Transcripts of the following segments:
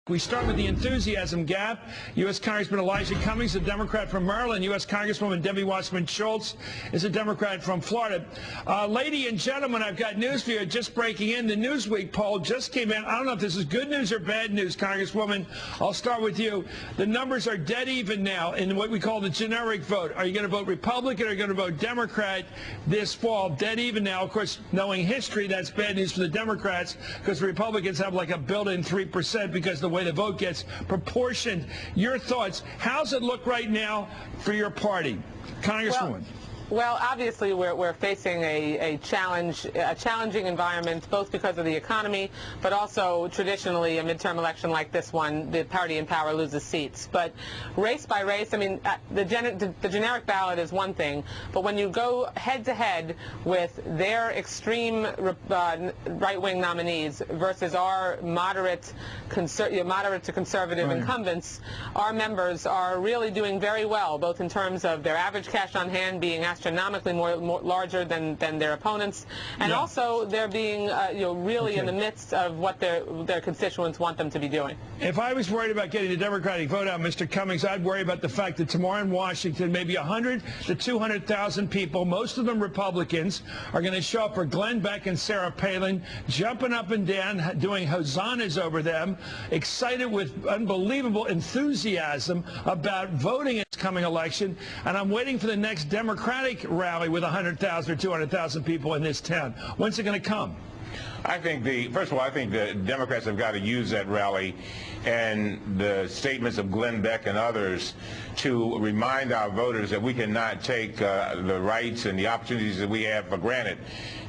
We start with the enthusiasm gap. U.S. Congressman Elijah Cummings, a Democrat from Maryland. U.S. Congresswoman Debbie Wasserman Schultz is a Democrat from Florida. Lady and gentlemen, I've got news for you. Just breaking in, the Newsweek poll just came in. I don't know if this is good news or bad news, Congresswoman. I'll start with you. The numbers are dead even now in what we call the generic vote. Are you going to vote Republican or are you going to vote Democrat this fall? Dead even now. Of course, knowing history, that's bad news for the Democrats because the Republicans have like a built-in 3% because the way the vote gets proportioned. Your thoughts? How's it look right now for your party, Congresswoman? Well, obviously, we're facing a challenging environment, both because of the economy, but also traditionally a midterm election like this one, the party in power loses seats. But race by race, I mean, the generic ballot is one thing, but when you go head-to-head with their extreme right-wing nominees versus our moderate to conservative incumbents, our members are really doing very well, both in terms of their average cash on hand being astronomically more larger than their opponents, and also they're being really in the midst of what their constituents want them to be doing. If I was worried about getting the Democratic vote out, Mr. Cummings, I'd worry about the fact that tomorrow in Washington, maybe 100 to 200,000 people, most of them Republicans, are going to show up for Glenn Beck and Sarah Palin, jumping up and down, doing hosannas over them, excited with unbelievable enthusiasm about voting in this coming election, and I'm waiting for the next Democratic rally with 100,000 or 200,000 people in this town. When's it going to come? I think first of all, I think the Democrats have got to use that rally and the statements of Glenn Beck and others to remind our voters that we cannot take the rights and the opportunities that we have for granted,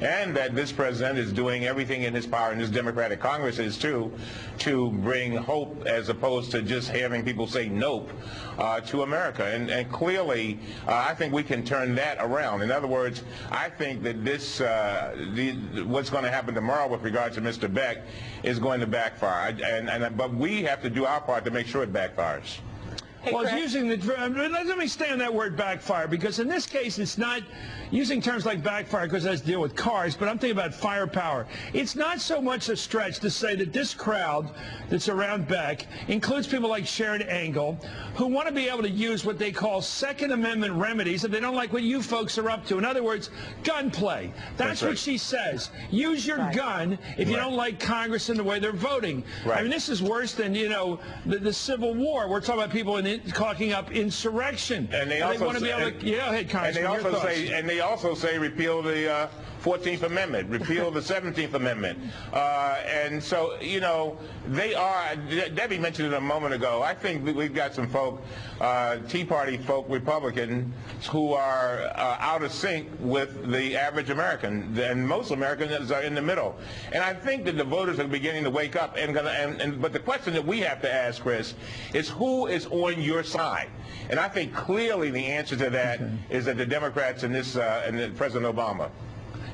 and that this president is doing everything in his power, and this Democratic Congress is too, to bring hope as opposed to just having people say nope to America. And clearly, I think we can turn that around. In other words, I think that this, what's going to happen tomorrow with regard to Mr. Beck is going to backfire. But we have to do our part to make sure it backfires. Hey, well, Chris? it's using let me stay on that word backfire, because in this case it's not using terms like backfire because it has to deal with cars, but I'm thinking about firepower. It's not so much a stretch to say that this crowd that's around Beck includes people like Sharon Angle who want to be able to use what they call Second Amendment remedies if they don't like what you folks are up to. In other words, gunplay. That's what she says. Use your gun if you don't like Congress and the way they're voting. I mean, this is worse than, the Civil War. We're talking about people talking up insurrection. And they also want to be able to, and they also say repeal the 14th Amendment, repeal the 17th Amendment. And so, they are, Debbie mentioned it a moment ago, I think we've got some folk, Tea Party folk, Republicans, who are out of sync with the average American, and most Americans are in the middle. And I think that the voters are beginning to wake up, but the question that we have to ask, Chris, is who is on your side? And I think clearly the answer to that is that the Democrats and President Obama.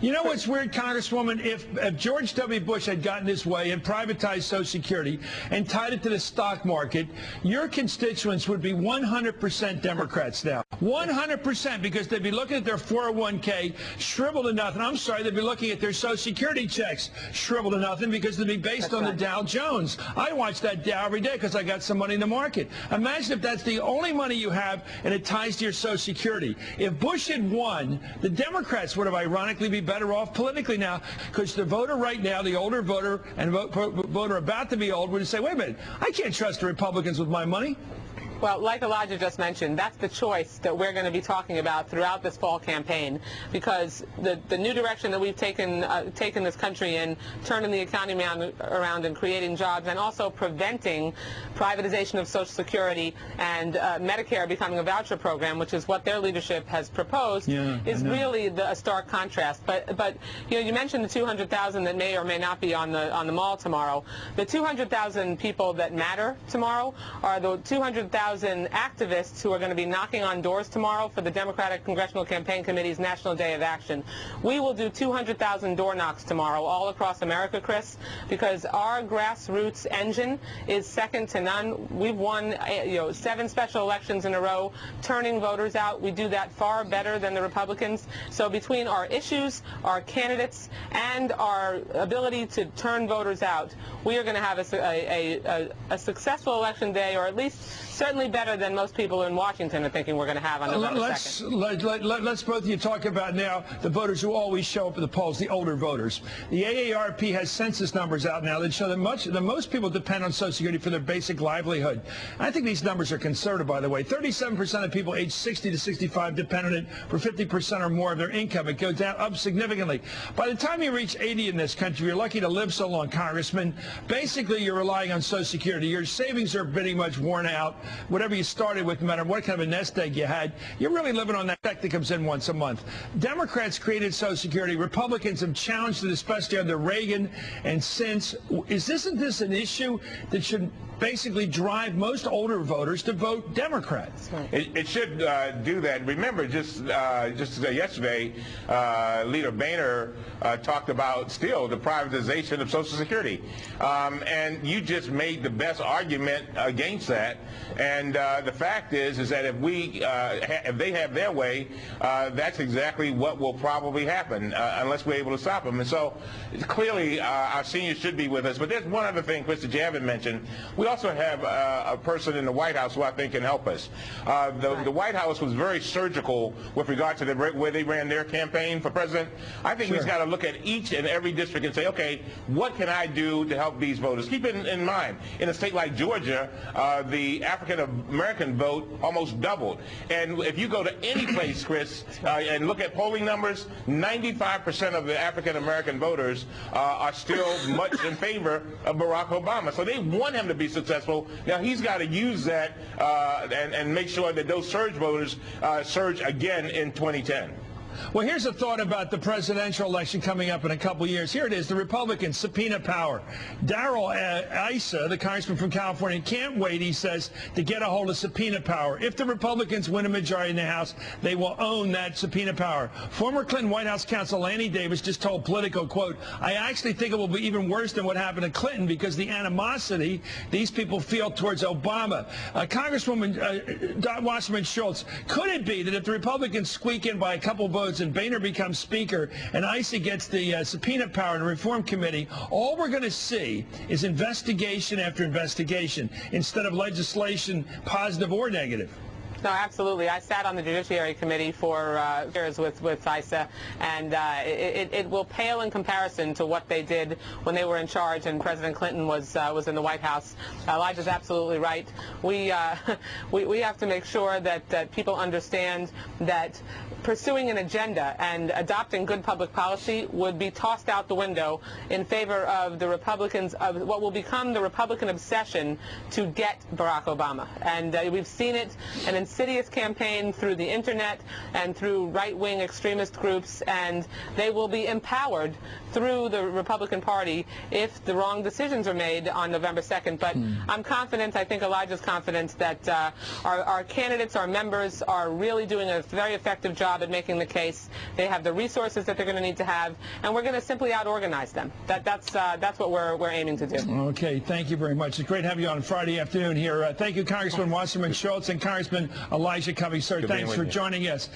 You know what's weird, Congresswoman? If George W. Bush had gotten his way and privatized Social Security and tied it to the stock market, your constituents would be 100% Democrats now. 100%, because they'd be looking at their 401k shriveled to nothing. I'm sorry, they'd be looking at their Social Security checks shriveled to nothing because they'd be based on the Dow Jones. I watch that Dow every day because I got some money in the market. Imagine if that's the only money you have and it ties to your Social Security. If Bush had won, the Democrats would have ironically be better off politically now, because the voter right now, the older voter and voter about to be old, would say, wait a minute, I can't trust the Republicans with my money. Well, like Elijah just mentioned, that's the choice that we're going to be talking about throughout this fall campaign, because the new direction that we've taken this country in, turning the economy around and creating jobs, and also preventing privatization of Social Security and Medicare becoming a voucher program, which is what their leadership has proposed, is really a stark contrast. But you mentioned the 200,000 that may or may not be on the mall tomorrow. The 200,000 people that matter tomorrow are the 200,000 200,000 activists who are going to be knocking on doors tomorrow for the Democratic Congressional Campaign Committee's National Day of Action. We will do 200,000 door knocks tomorrow all across America, Chris, because our grassroots engine is second to none. We've won 7 special elections in a row, turning voters out. We do that far better than the Republicans. So between our issues, our candidates, and our ability to turn voters out, we are going to have a successful election day, or at least certainly better than most people in Washington are thinking we're going to have on November 2nd. Let's both of you talk about now the voters who always show up at the polls, the older voters. The AARP has census numbers out now that show that most people depend on Social Security for their basic livelihood. I think these numbers are conservative, by the way. 37% of people aged 60 to 65 depend on it for 50% or more of their income. It goes down up significantly. By the time you reach 80 in this country, you're lucky to live so long, Congressman. Basically, you're relying on Social Security. Your savings are pretty much worn out. Whatever you started with, no matter what kind of a nest egg you had, you're really living on that check that comes in once a month. Democrats created Social Security. Republicans have challenged it, especially under Reagan and since. Isn't this an issue that should basically drive most older voters to vote Democrats? It should do that. Remember, just yesterday, Leader Boehner talked about still the privatization of Social Security, and you just made the best argument against that. And the fact is that if they have their way, that's exactly what will probably happen unless we're able to stop them. And so clearly, our seniors should be with us. But there's one other thing, Chris, that you haven't mentioned. We also have a person in the White House who I think can help us. The White House was very surgical with regard to where they ran their campaign for president. I think he's got to look at each and every district and say, okay, what can I do to help these voters? Keep it in mind, in a state like Georgia, the African-American vote almost doubled. And if you go to any place, Chris, and look at polling numbers, 95% of the African-American voters are still much in favor of Barack Obama. So they want him to be successful. Now he's got to use that and make sure that those surge voters surge again in 2010. Well, here's a thought about the presidential election coming up in a couple years. Here it is, the Republicans, subpoena power. Darrell Issa, the congressman from California, can't wait, he says, to get a hold of subpoena power. If the Republicans win a majority in the House, they will own that subpoena power. Former Clinton White House counsel Lanny Davis just told Politico, quote, I actually think it will be even worse than what happened to Clinton because the animosity these people feel towards Obama. Congresswoman Wasserman Schultz, could it be that if the Republicans squeak in by a couple votes and Boehner becomes Speaker and Issa gets the subpoena power in the Reform Committee, all we're going to see is investigation after investigation instead of legislation, positive or negative? No, absolutely. I sat on the Judiciary Committee for years with Issa, and it will pale in comparison to what they did when they were in charge and President Clinton was in the White House. Elijah's absolutely right. We have to make sure that people understand that pursuing an agenda and adopting good public policy would be tossed out the window in favor of the Republicans, of what will become the Republican obsession to get Barack Obama. And we've seen it, an insidious campaign through the internet and through right-wing extremist groups, and they will be empowered through the Republican Party if the wrong decisions are made on November 2nd. But I'm confident, I think Elijah's confident, that our candidates, our members, are really doing a very effective job at making the case. They have the resources that they're going to need to have, and we're going to simply out-organize them. That's what we're aiming to do. Okay, thank you very much. It's great to have you on Friday afternoon here. Thank you, Congressman Wasserman Schultz and Congressman Elijah Cummings. Sir, thanks for joining us.